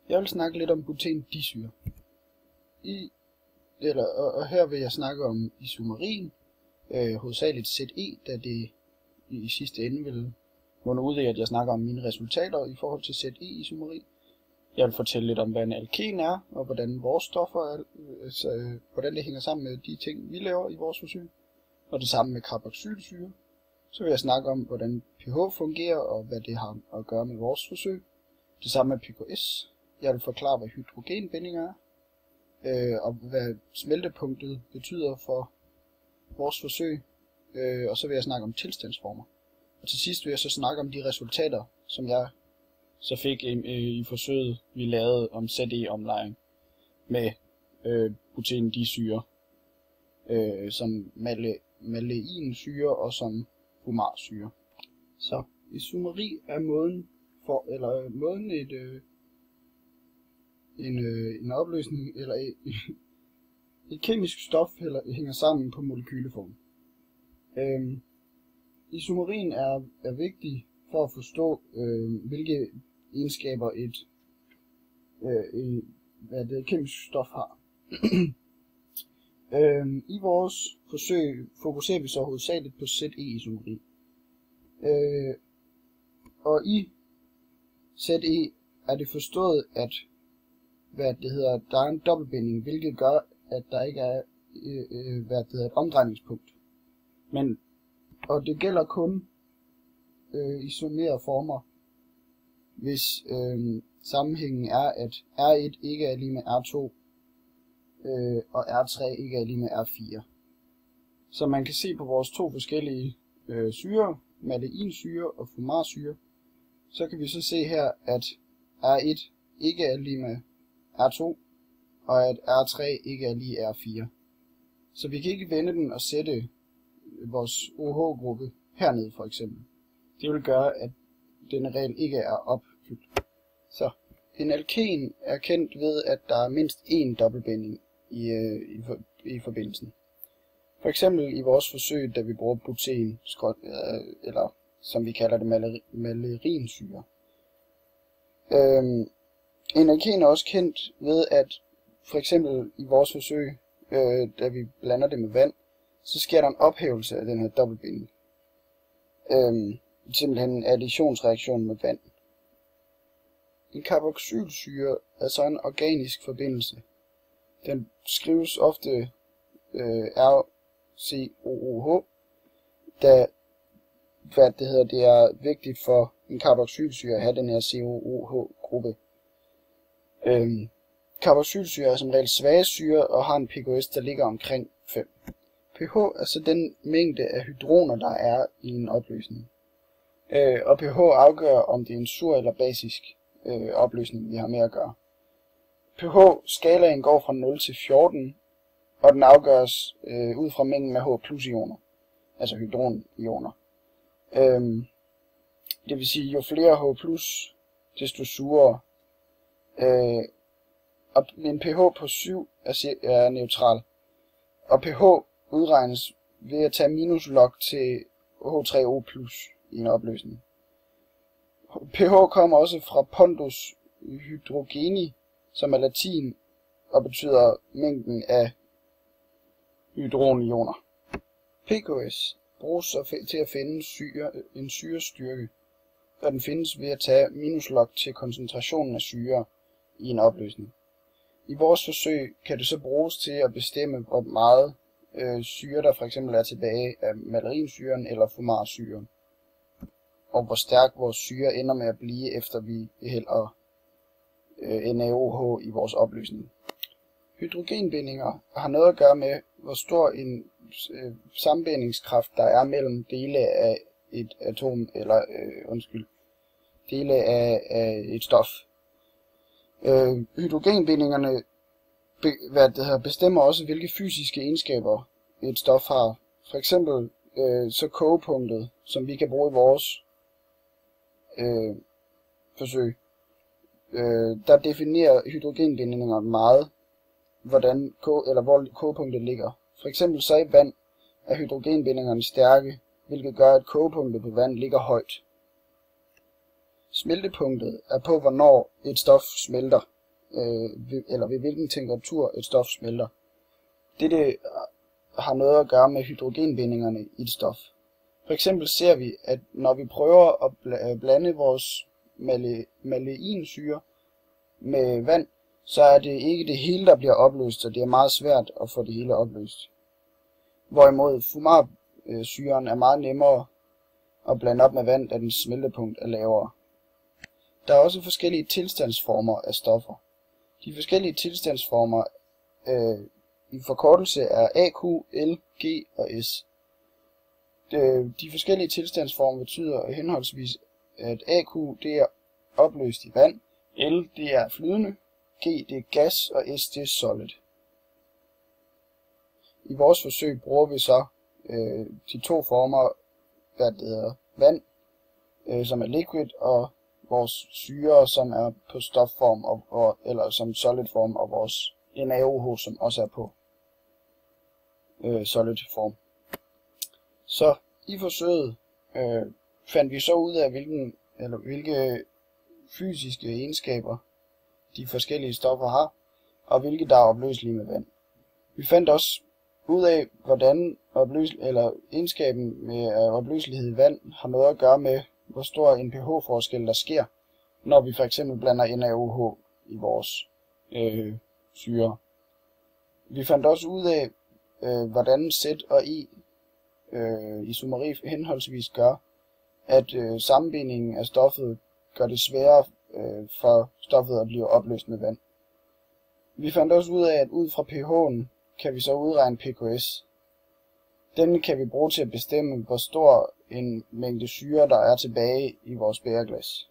Jeg vil snakke lidt om butanedisyre. Og her vil jeg snakke om isomerin, hovedsageligt ZE, da det i sidste ende vil munde ud i, at jeg snakker om mine resultater i forhold til ZE-isomeri. Jeg vil fortælle lidt om, hvad en alken er, og hvordan vores stoffer hvordan det hænger sammen med de ting, vi laver i vores forsøg. Og det samme med carboxylsyre. Så vil jeg snakke om, hvordan pH fungerer, og hvad det har at gøre med vores forsøg. Det samme med PKS. Jeg vil forklare, hvad hydrogenbindinger er, og hvad smeltepunktet betyder for vores forsøg. Og så vil jeg snakke om tilstandsformer. Og til sidst vil jeg så snakke om de resultater, som jeg så fik i forsøget, vi lavede om ZE-omlejring med butanedisyre, som maleinsyre og som fumarsyre. Så isomeri er måden en opløsning eller et kemisk stof hænger sammen på molekyleform. Isomerin er vigtig for at forstå, hvilke egenskaber et kemisk stof har. I vores forsøg fokuserer vi så hovedsageligt på ZE-isomeri. Og i ZE er det forstået, at der er en dobbeltbinding, hvilket gør, at der ikke er et omdrejningspunkt. Og det gælder kun isomerede former, hvis sammenhængen er, at R1 ikke er lige med R2, og R3 ikke er lige med R4. Så man kan se på vores to forskellige syrer, maleinsyre og fumarsyre, så kan vi så se her, at R1 ikke er lige med R2, og at R3 ikke er lige R4. Så vi kan ikke vende den og sætte vores OH-gruppe hernede for eksempel. Det vil gøre, at denne regel ikke er opfyldt. Så en alken er kendt ved, at der er mindst én dobbeltbinding i forbindelsen. For eksempel i vores forsøg, da vi bruger buten, eller som vi kalder det malerinsyre. En alken er også kendt ved, at for eksempel i vores forsøg, da vi blander det med vand, så sker der en ophævelse af den her dobbeltbinding. Simpelthen en additionsreaktion med vand. En carboxylsyre er så en organisk forbindelse. Den skrives ofte RCOOH, da det er vigtigt for en carboxylsyre at have den her COOH-gruppe. Carboxylsyre er som regel svage syre og har en PKS, der ligger omkring 5. pH er så den mængde af hydroner, der er i en opløsning. Og pH afgør, om det er en sur eller basisk opløsning, vi har med at gøre. pH-skalaen går fra 0 til 14, og den afgøres ud fra mængden af H+ ioner, altså hydronioner. Det vil sige, jo flere H+, desto surere. Og en pH på 7 er neutral. Og pH udregnes ved at tage minuslog til H3O+ i en opløsning. pH kommer også fra pondus hydrogeni, som er latin og betyder mængden af hydronioner. PKS bruges så til at finde en syrestyrke, og den findes ved at tage minuslog til koncentrationen af syre i en opløsning. I vores forsøg kan det så bruges til at bestemme, hvor meget syre der for eksempel er tilbage af malerinsyren eller fumarsyren, og hvor stærk vores syre ender med at blive, efter vi hælder NaOH i vores opløsning. Hydrogenbindinger har noget at gøre med, hvor stor en sammenbindingskraft der er mellem dele af et atom, eller dele af et stof. Hydrogenbindingerne bestemmer også, hvilke fysiske egenskaber et stof har. For eksempel så kogepunktet, som vi kan bruge i vores forsøg. Der definerer hydrogenbindinger meget, hvor kogepunktet ligger. For eksempel så i vand er hydrogenbindingerne stærke, hvilket gør, at kogepunktet på vand ligger højt. Smeltepunktet er på, hvornår et stof smelter. ved hvilken temperatur et stof smelter. Dette har noget at gøre med hydrogenbindingerne i et stof. For eksempel ser vi, at når vi prøver at blande vores maleinsyre med vand, så er det ikke det hele, der bliver opløst, så det er meget svært at få det hele opløst. Hvorimod fumarsyren er meget nemmere at blande op med vand, da dens smeltepunkt er lavere. Der er også forskellige tilstandsformer af stoffer. De forskellige tilstandsformer i forkortelse er AQ, L, G og S. De forskellige tilstandsformer betyder henholdsvis, at AQ det er opløst i vand, L det er flydende, G det er gas og S det er solid. I vores forsøg bruger vi så de to former, vand, som er liquid, og vores syre, som er på stofform, eller som solid form, og vores NaOH, som også er på solid form. Så i forsøget fandt vi så ud af, hvilke fysiske egenskaber de forskellige stoffer har, og hvilke der er opløselige med vand. Vi fandt også ud af, hvordan egenskaben med opløselighed i vand har noget at gøre med, hvor stor en pH-forskel der sker, når vi for eksempel blander NaOH i vores syre. Vi fandt også ud af, hvordan Z og I isomeri henholdsvis gør, at sammenbindingen af stoffet gør det sværere for stoffet at blive opløst med vand. Vi fandt også ud af, at ud fra pH'en kan vi så udregne pKs. Denne kan vi bruge til at bestemme, hvor stor en mængde syre der er tilbage i vores bæreglas.